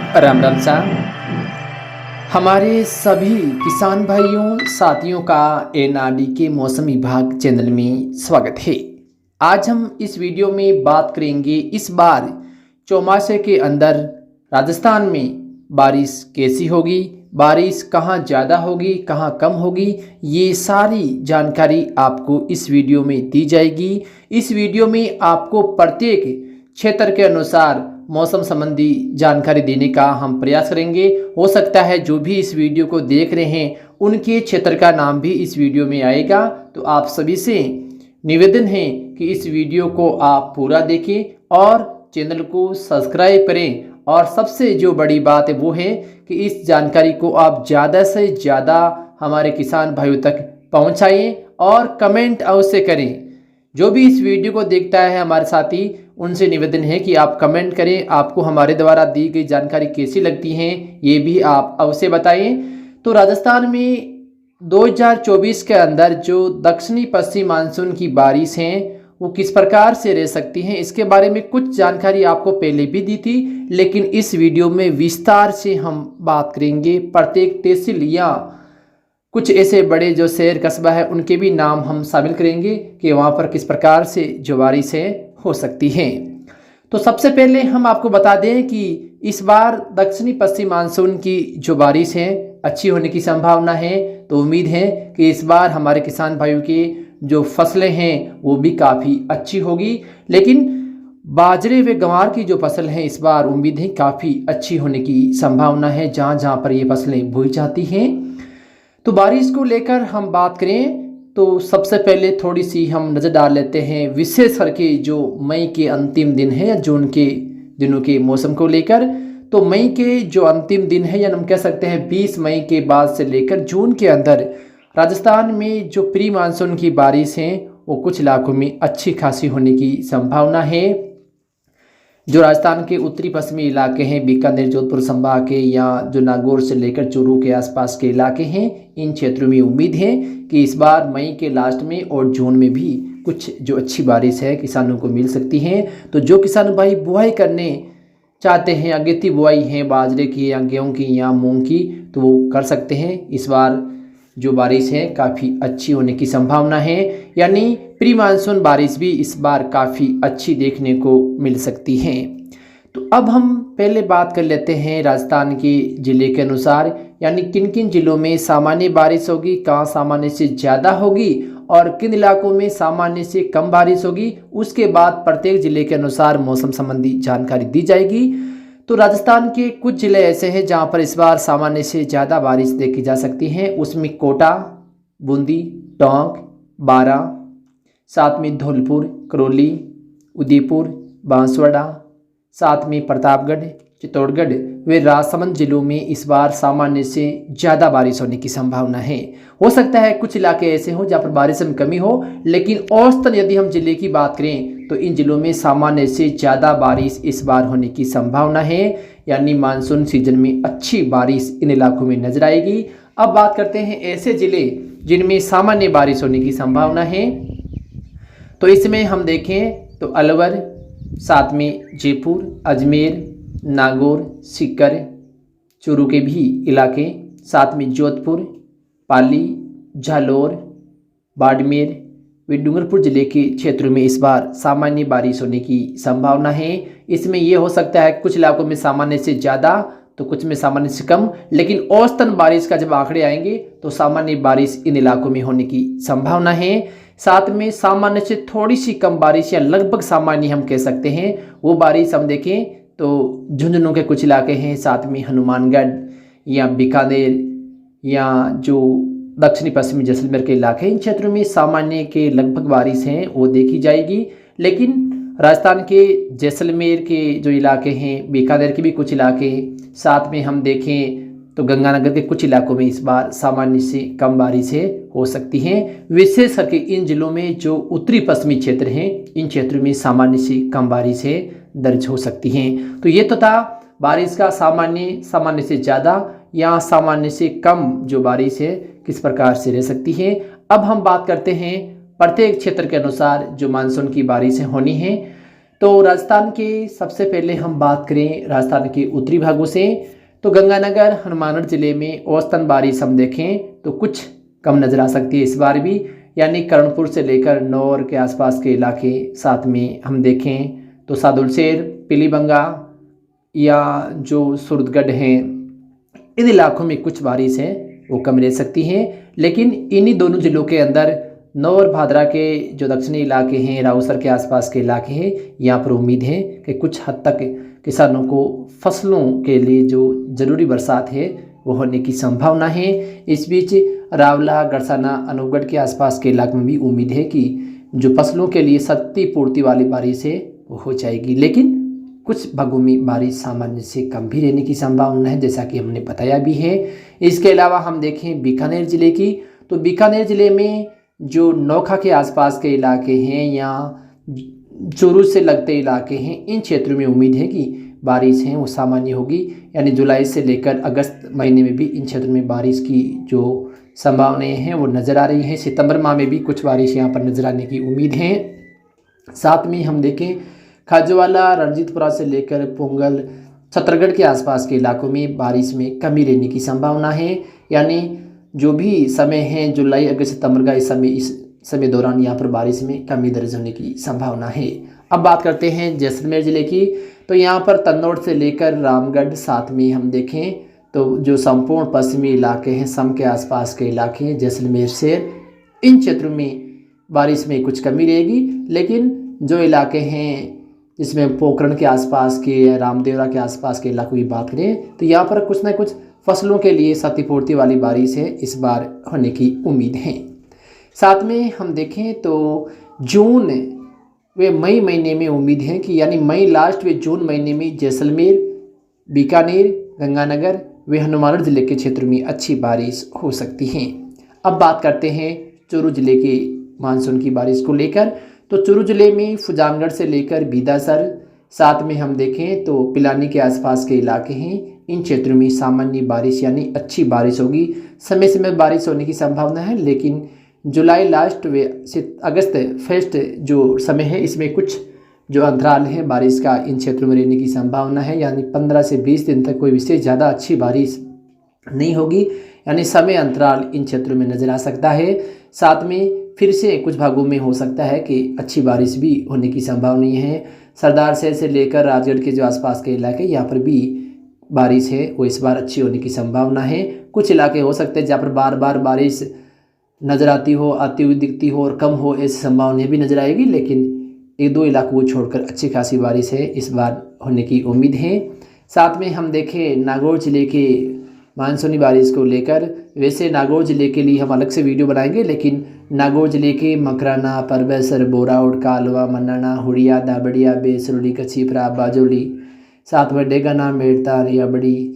राम राम सा हमारे सभी किसान भाइयों साथियों का एनआरडी के मौसम विभाग चैनल में स्वागत है। आज हम इस वीडियो में बात करेंगे इस बार चौमासे के अंदर राजस्थान में बारिश कैसी होगी, बारिश कहाँ ज़्यादा होगी कहाँ कम होगी, ये सारी जानकारी आपको इस वीडियो में दी जाएगी। इस वीडियो में आपको प्रत्येक क्षेत्र के अनुसार मौसम संबंधी जानकारी देने का हम प्रयास करेंगे। हो सकता है जो भी इस वीडियो को देख रहे हैं उनके क्षेत्र का नाम भी इस वीडियो में आएगा। तो आप सभी से निवेदन है कि इस वीडियो को आप पूरा देखें और चैनल को सब्सक्राइब करें। और सबसे जो बड़ी बात है वो है कि इस जानकारी को आप ज़्यादा से ज़्यादा हमारे किसान भाइयों तक पहुँचाएँ और कमेंट अवश्य करें। जो भी इस वीडियो को देखता है हमारे साथी, उनसे निवेदन है कि आप कमेंट करें, आपको हमारे द्वारा दी गई जानकारी कैसी लगती है ये भी आप अवश्य बताएं। तो राजस्थान में 2024 के अंदर जो दक्षिणी पश्चिम मानसून की बारिश हैं वो किस प्रकार से रह सकती हैं, इसके बारे में कुछ जानकारी आपको पहले भी दी थी, लेकिन इस वीडियो में विस्तार से हम बात करेंगे। प्रत्येक तहसील या कुछ ऐसे बड़े जो शहर कस्बा है उनके भी नाम हम शामिल करेंगे कि वहाँ पर किस प्रकार से जो बारिशें हो सकती हैं। तो सबसे पहले हम आपको बता दें कि इस बार दक्षिणी पश्चिम मानसून की जो बारिश है अच्छी होने की संभावना है। तो उम्मीद है कि इस बार हमारे किसान भाइयों की जो फसलें हैं वो भी काफ़ी अच्छी होगी। लेकिन बाजरे व ग्वार की जो फसल है इस बार उम्मीद है काफ़ी अच्छी होने की संभावना है जहाँ जहाँ पर ये फसलें बोई जाती हैं। तो बारिश को लेकर हम बात करें तो सबसे पहले थोड़ी सी हम नज़र डाल लेते हैं विशेष करके जो मई के अंतिम दिन है या जून के दिनों के मौसम को लेकर। तो मई के जो अंतिम दिन है या हम कह सकते हैं 20 मई के बाद से लेकर जून के अंदर राजस्थान में जो प्री मानसून की बारिश हैं वो कुछ इलाकों में अच्छी खासी होने की संभावना है। जो राजस्थान के उत्तरी पश्चिमी इलाके हैं, बीकानेर जोधपुर संभाग के या जो नागौर से लेकर चूरू के आसपास के इलाके हैं, इन क्षेत्रों में उम्मीद है कि इस बार मई के लास्ट में और जून में भी कुछ जो अच्छी बारिश है किसानों को मिल सकती है। तो जो किसान भाई बुआई करने चाहते हैं, अगेती बुआई है बाजरे की या गेहूँ की या मूँग की, तो वो कर सकते हैं। इस बार जो बारिश है काफ़ी अच्छी होने की संभावना है, यानी प्री मानसून बारिश भी इस बार काफ़ी अच्छी देखने को मिल सकती है। तो अब हम पहले बात कर लेते हैं राजस्थान के ज़िले के अनुसार, यानी किन किन ज़िलों में सामान्य बारिश होगी, कहाँ सामान्य से ज़्यादा होगी और किन इलाकों में सामान्य से कम बारिश होगी। उसके बाद प्रत्येक ज़िले के अनुसार मौसम संबंधी जानकारी दी जाएगी। तो राजस्थान के कुछ ज़िले ऐसे हैं जहां पर इस बार सामान्य से ज़्यादा बारिश देखी जा सकती है। उसमें कोटा, बूंदी, टोंक, बारां, साथ में धौलपुर, करौली, उदयपुर, बांसवाड़ा, साथ में प्रतापगढ़, चित्तौड़गढ़ व राजसमंद जिलों में इस बार सामान्य से ज़्यादा बारिश होने की संभावना है। हो सकता है कुछ इलाके ऐसे हों जहाँ पर बारिश में कमी हो, लेकिन औसतन यदि हम ज़िले की बात करें तो इन ज़िलों में सामान्य से ज़्यादा बारिश इस बार होने की संभावना है, यानी मानसून सीजन में अच्छी बारिश इन इलाकों में नजर आएगी। अब बात करते हैं ऐसे ज़िले जिनमें सामान्य बारिश होने की संभावना है। तो इसमें हम देखें तो अलवर, साथ में जयपुर, अजमेर, नागौर, सीकर, चूरू के भी इलाके, साथ में जोधपुर, पाली, जालौर, बाड़मेर व डूंगरपुर जिले के क्षेत्रों में इस बार सामान्य बारिश होने की संभावना है। इसमें यह हो सकता है कुछ इलाकों में सामान्य से ज़्यादा तो कुछ में सामान्य से कम, लेकिन औसतन बारिश का जब आंकड़े आएंगे तो सामान्य बारिश इन इलाकों में होने की संभावना है। साथ में सामान्य से थोड़ी सी कम बारिश या लगभग सामान्य हम कह सकते हैं वो बारिश हम देखें तो झुंझुनू के कुछ इलाके हैं, साथ में हनुमानगढ़ या बीकानेर या जो दक्षिणी पश्चिमी जैसलमेर के इलाके हैं, इन क्षेत्रों में सामान्य के लगभग बारिश हैं वो देखी जाएगी। लेकिन राजस्थान के जैसलमेर के जो इलाके हैं, बीकानेर के भी कुछ इलाके, साथ में हम देखें तो गंगानगर के कुछ इलाकों में इस बार सामान्य से कम बारिशें हो सकती हैं। विशेष करके इन जिलों में जो उत्तरी पश्चिमी क्षेत्र हैं इन क्षेत्रों में सामान्य से कम बारिशें दर्ज हो सकती हैं। तो ये तो था बारिश का सामान्य से ज़्यादा या सामान्य से कम जो बारिश है किस प्रकार से रह सकती है। अब हम बात करते हैं प्रत्येक क्षेत्र के अनुसार जो मानसून की बारिशें होनी हैं। तो राजस्थान के सबसे पहले हम बात करें राजस्थान के उत्तरी भागों से, तो गंगानगर हनुमानगढ़ जिले में औसतन बारिश हम देखें तो कुछ कम नज़र आ सकती है इस बार भी, यानी कर्णपुर से लेकर नौर के आसपास के इलाके, साथ में हम देखें तो सादुलशेर, पीलीबंगा या जो सूरतगढ़ हैं, इन इलाकों में कुछ बारिश है वो कम रह सकती हैं। लेकिन इन्हीं दोनों ज़िलों के अंदर नौर भादरा के जो दक्षिणी इलाके हैं, राउसर के आसपास के इलाके हैं, यहाँ पर उम्मीद है कि कुछ हद तक किसानों को फसलों के लिए जो ज़रूरी बरसात है वो होने की संभावना है। इस बीच रावला, गड़साना, अनूपगढ़ के आसपास के इलाके में भी उम्मीद है कि जो फसलों के लिए सत्ती पूर्ति वाली बारिश है वो हो जाएगी, लेकिन कुछ भागों में बारिश सामान्य से कम भी रहने की संभावना है, जैसा कि हमने बताया भी है। इसके अलावा हम देखें बीकानेर ज़िले की, तो बीकानेर ज़िले में जो नोखा के आसपास के इलाके हैं या चूरू से लगते इलाके हैं, इन क्षेत्रों में उम्मीद है कि बारिश है वो सामान्य होगी, यानी जुलाई से लेकर अगस्त महीने में भी इन क्षेत्रों में बारिश की जो संभावनाएं हैं वो नज़र आ रही हैं। सितंबर माह में भी कुछ बारिश यहाँ पर नज़र आने की उम्मीद है। साथ में हम देखें खाजूवाला, रणजीतपुरा से लेकर पोंगल, छत्तरगढ़ के आसपास के इलाकों में बारिश में कमी रहने की संभावना है, यानी जो भी समय है जुलाई, अगस्त, सितंबर का इस समय दौरान यहाँ पर बारिश में कमी दर्ज होने की संभावना है। अब बात करते हैं जैसलमेर ज़िले की, तो यहाँ पर तन्नौर से लेकर रामगढ़, साथ में हम देखें तो जो संपूर्ण पश्चिमी इलाके हैं, सम के आसपास के इलाके हैं, जैसलमेर से, इन क्षेत्रों में बारिश में कुछ कमी रहेगी। लेकिन जो इलाके हैं जिसमें पोखरण के आसपास के, रामदेवरा के आसपास के इलाकों की बात करें तो यहाँ पर कुछ ना कुछ फसलों के लिए क्षतिपूर्ति वाली बारिश है इस बार होने की उम्मीद है। साथ में हम देखें तो जून व मई महीने में उम्मीद है कि यानी मई लास्ट व जून महीने में जैसलमेर, बीकानेर, गंगानगर व हनुमानगढ़ जिले के क्षेत्र में अच्छी बारिश हो सकती है। अब बात करते हैं चूरू जिले के मानसून की बारिश को लेकर, तो चूरू जिले में फुजानगढ़ से लेकर बीदासर, साथ में हम देखें तो पिलानी के आसपास के इलाके हैं, इन क्षेत्रों में सामान्य बारिश यानी अच्छी बारिश होगी। समय समय बारिश होने की संभावना है, लेकिन जुलाई लास्ट व अगस्त फर्स्ट जो समय है इसमें कुछ जो अंतराल है बारिश का इन क्षेत्रों में रहने की संभावना है, यानी 15 से 20 दिन तक कोई विशेष ज़्यादा अच्छी बारिश नहीं होगी, यानी समय अंतराल इन क्षेत्रों में नज़र आ सकता है। साथ में फिर से कुछ भागों में हो सकता है कि अच्छी बारिश भी होने की संभावना है। सरदार शहर से लेकर राजगढ़ के जो आसपास के इलाके, यहाँ पर भी बारिश है वो इस बार अच्छी होने की संभावना है। कुछ इलाके हो सकते हैं जहाँ पर बार बार बारिश नज़र आती हुई दिखती हो और कम हो, ऐसी संभावना भी नज़र आएगी, लेकिन एक दो इलाकों को छोड़कर अच्छी खासी बारिश है इस बार होने की उम्मीद है। साथ में हम देखें नागौर ज़िले के मानसूनी बारिश को लेकर, वैसे नागौर ज़िले के लिए हम अलग से वीडियो बनाएंगे, लेकिन नागौर ज़िले के मकराना, परबेसर, बोराउड, कालवा, मन्नाना, हुड़िया, दाबड़िया, बेसरुली, कछीपरा, बाजोली, साथ में डेगाना, मेड़ता, रियाबड़ी,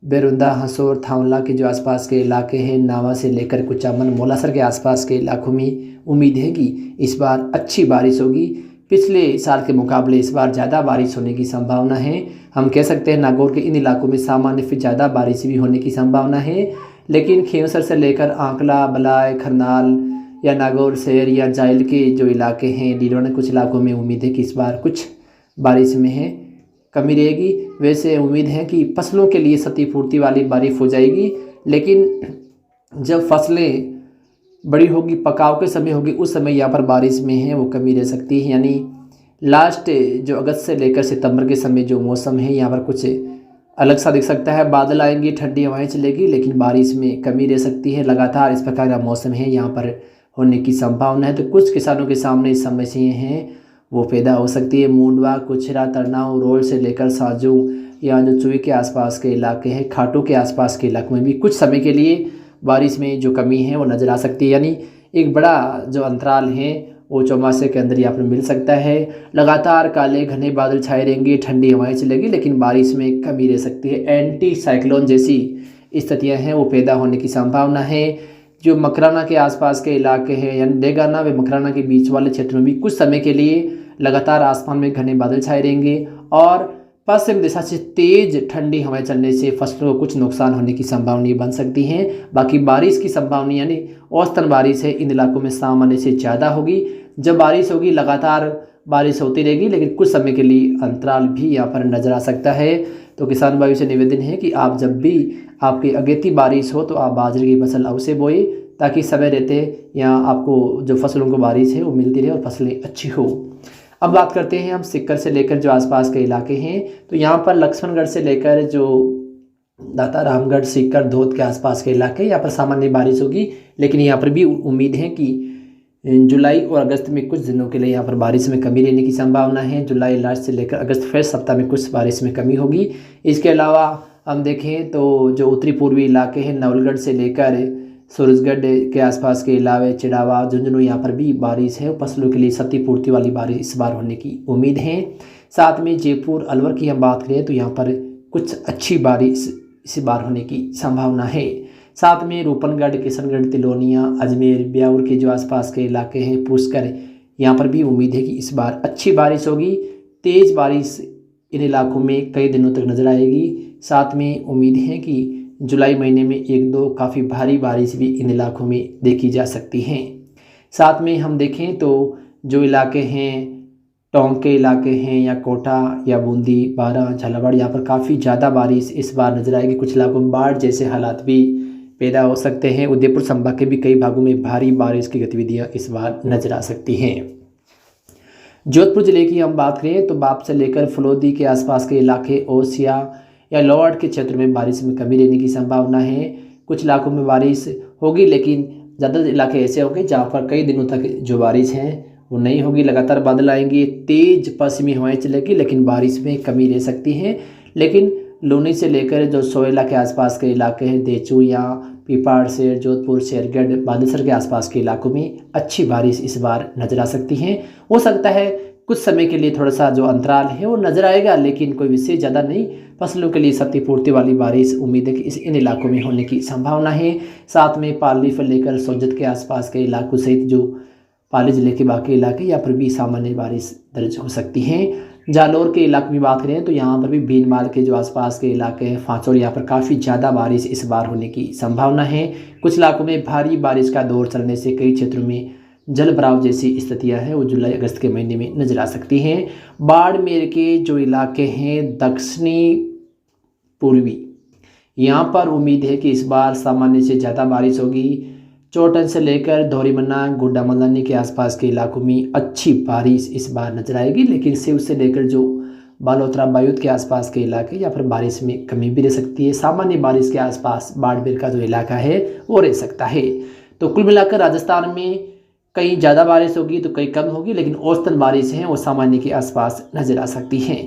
बेरुंदा, हंसोर, थावला के जो आसपास के इलाके हैं, नावा से लेकर कुचामन, मोलासर के आसपास के इलाकों में उम्मीद है कि इस बार अच्छी बारिश होगी। पिछले साल के मुकाबले इस बार ज़्यादा बारिश होने की संभावना है। हम कह सकते हैं नागौर के इन इलाकों में सामान्य से ज़्यादा बारिश भी होने की संभावना है, लेकिन खींवसर से लेकर आंकला, बलाय, खरनाल या नागौर शहर या जाइल के जो इलाके हैं, डीडोना, कुछ इलाकों में उम्मीद है कि इस बार कुछ बारिश में है कमी रहेगी। वैसे उम्मीद है कि फसलों के लिए क्षतिपूर्ति वाली बारिश हो जाएगी, लेकिन जब फसलें बड़ी होगी, पकाव के समय होगी, उस समय यहाँ पर बारिश में है वो कमी रह सकती है। यानी लास्ट जो अगस्त से लेकर सितंबर के समय जो मौसम है यहाँ पर कुछ अलग सा दिख सकता है। बादल आएंगे, ठंडी हवाएं चलेगी, लेकिन बारिश में कमी रह सकती है। लगातार इस प्रकार का मौसम है यहाँ पर होने की संभावना है। तो कुछ किसानों के सामने इस समस्याएं हैं वो पैदा हो सकती है। मुंडवा, कुछरा, तरनाव, रोल से लेकर साजू या जो चुई के आसपास के इलाके हैं, खाटू के आसपास के इलाकों में भी कुछ समय के लिए बारिश में जो कमी है वो नज़र आ सकती है। यानी एक बड़ा जो अंतराल है वो चौमासे के अंदर यहाँ पर मिल सकता है। लगातार काले घने बादल छाए रहेंगे, ठंडी हवाएं चलेगी, लेकिन बारिश में कमी रह सकती है। एंटी साइक्लोन जैसी स्थितियाँ हैं वो पैदा होने की संभावना है। जो मकराना के आसपास के इलाके हैं यानी डेगाना व मकराना के बीच वाले क्षेत्र में भी कुछ समय के लिए लगातार आसमान में घने बादल छाए रहेंगे और पश्चिम दिशा से तेज ठंडी हवाएं चलने से फसलों को कुछ नुकसान होने की संभावना बन सकती हैं। बाकी बारिश की संभावना यानी औसतन बारिश है इन इलाकों में सामान्य से ज़्यादा होगी। जब बारिश होगी लगातार बारिश होती रहेगी, लेकिन कुछ समय के लिए अंतराल भी यहाँ पर नज़र आ सकता है। तो किसान भाइयों से निवेदन है कि आप जब भी आपकी अगेती बारिश हो तो आप बाजरे की फसल अवश्य बोए, ताकि समय रहते यहाँ आपको जो फसलों को बारिश है वो मिलती रहे और फसलें अच्छी हो। अब बात करते हैं हम सिक्कर से लेकर जो आसपास के इलाके हैं, तो यहाँ पर लक्ष्मणगढ़ से लेकर जो दाता रामगढ़, सीकर, धोद के आसपास के इलाके, यहाँ पर सामान्य बारिश होगी, लेकिन यहाँ पर भी उम्मीद है कि जुलाई और अगस्त में कुछ दिनों के लिए यहाँ पर बारिश में कमी रहने की संभावना है। जुलाई लास्ट से लेकर अगस्त फर्स्ट सप्ताह में कुछ बारिश में कमी होगी। इसके अलावा हम देखें तो जो उत्तरी पूर्वी इलाके हैं, नवलगढ़ से लेकर सूरजगढ़ के आसपास के इलाके, चिड़ावा, झुंझुनू, यहाँ पर भी बारिश है। फसलों के लिए क्षतिपूर्ति वाली बारिश इस बार होने की उम्मीद है। साथ में जयपुर, अलवर की हम बात करें तो यहाँ पर कुछ अच्छी बारिश इस बार होने की संभावना है। साथ में रूपनगढ़, किशनगढ़, तिलोनिया, अजमेर, ब्यावर के जो आसपास के इलाके हैं, पुष्कर, यहाँ पर भी उम्मीद है कि इस बार अच्छी बारिश होगी। तेज़ बारिश इन इलाकों में कई दिनों तक नजर आएगी। साथ में उम्मीद है कि जुलाई महीने में 1-2 काफ़ी भारी बारिश भी इन इलाकों में देखी जा सकती हैं। साथ में हम देखें तो जो इलाके हैं, टोंक के इलाके हैं या कोटा या बूंदी, बारा, झालावाड़, यहाँ पर काफ़ी ज़्यादा बारिश इस बार नजर आएगी। कुछ इलाकों में बाढ़ जैसे हालात भी पैदा हो सकते हैं। उदयपुर संभाग के भी कई भागों में भारी बारिश की गतिविधियाँ इस बार नजर आ सकती हैं। जोधपुर जिले की हम बात करें तो बाप से लेकर फलोदी के आसपास के इलाके, ओसिया या लोअर्ड के क्षेत्र में बारिश में कमी रहने की संभावना है। कुछ इलाकों में बारिश होगी, लेकिन ज़्यादा इलाके ऐसे होंगे जहाँ पर कई दिनों तक जो बारिश है वो नहीं होगी। लगातार बादल आएंगे, तेज़ पश्चिमी हवाएं चलेगी, लेकिन बारिश में कमी रह सकती है। लेकिन लूनी से लेकर जो सोयला के आसपास के इलाके हैं, देचू या पीपाड़ से, जोधपुर, शेरगढ़, बांदेसर के आसपास के इलाकों में अच्छी बारिश इस बार नजर आ सकती है। हो सकता है कुछ समय के लिए थोड़ा सा जो अंतराल है वो नजर आएगा, लेकिन कोई विशेष ज़्यादा नहीं। फसलों के लिए क्षतिपूर्ति वाली बारिश उम्मीद है कि इन इलाकों में होने की संभावना है। साथ में पाली से लेकर सोजत के आसपास के इलाकों सहित जो पाली जिले के बाकी इलाके, यहाँ पर भी सामान्य बारिश दर्ज हो सकती है। जालौर के इलाके की बात करें तो यहाँ पर भी भीनमाल के जो आसपास के इलाके हैं, फांचौर, यहाँ पर काफ़ी ज़्यादा बारिश इस बार होने की संभावना है। कुछ इलाकों में भारी बारिश का दौर चलने से कई क्षेत्रों में जल भराव जैसी स्थितियां हैं वो जुलाई अगस्त के महीने में नजर आ सकती हैं। बाड़मेर के जो इलाके हैं, दक्षिणी पूर्वी, यहाँ पर उम्मीद है कि इस बार सामान्य से ज़्यादा बारिश होगी। चोटन से लेकर धौरीमन्ना, गुड्डा मल्लानी के आसपास के इलाकों में अच्छी बारिश इस बार नजर आएगी, लेकिन सिव से लेकर जो बालोतरा, बायूद के आसपास के इलाके, यहाँ पर बारिश में कमी भी रह सकती है। सामान्य बारिश के आसपास बाड़मेर का जो इलाका है वो रह सकता है। तो कुल मिलाकर राजस्थान में कहीं ज़्यादा बारिश होगी तो कहीं कम होगी, लेकिन औसतन बारिश है वो सामान्य के आसपास नज़र आ सकती हैं।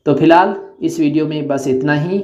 तो फिलहाल इस वीडियो में बस इतना ही।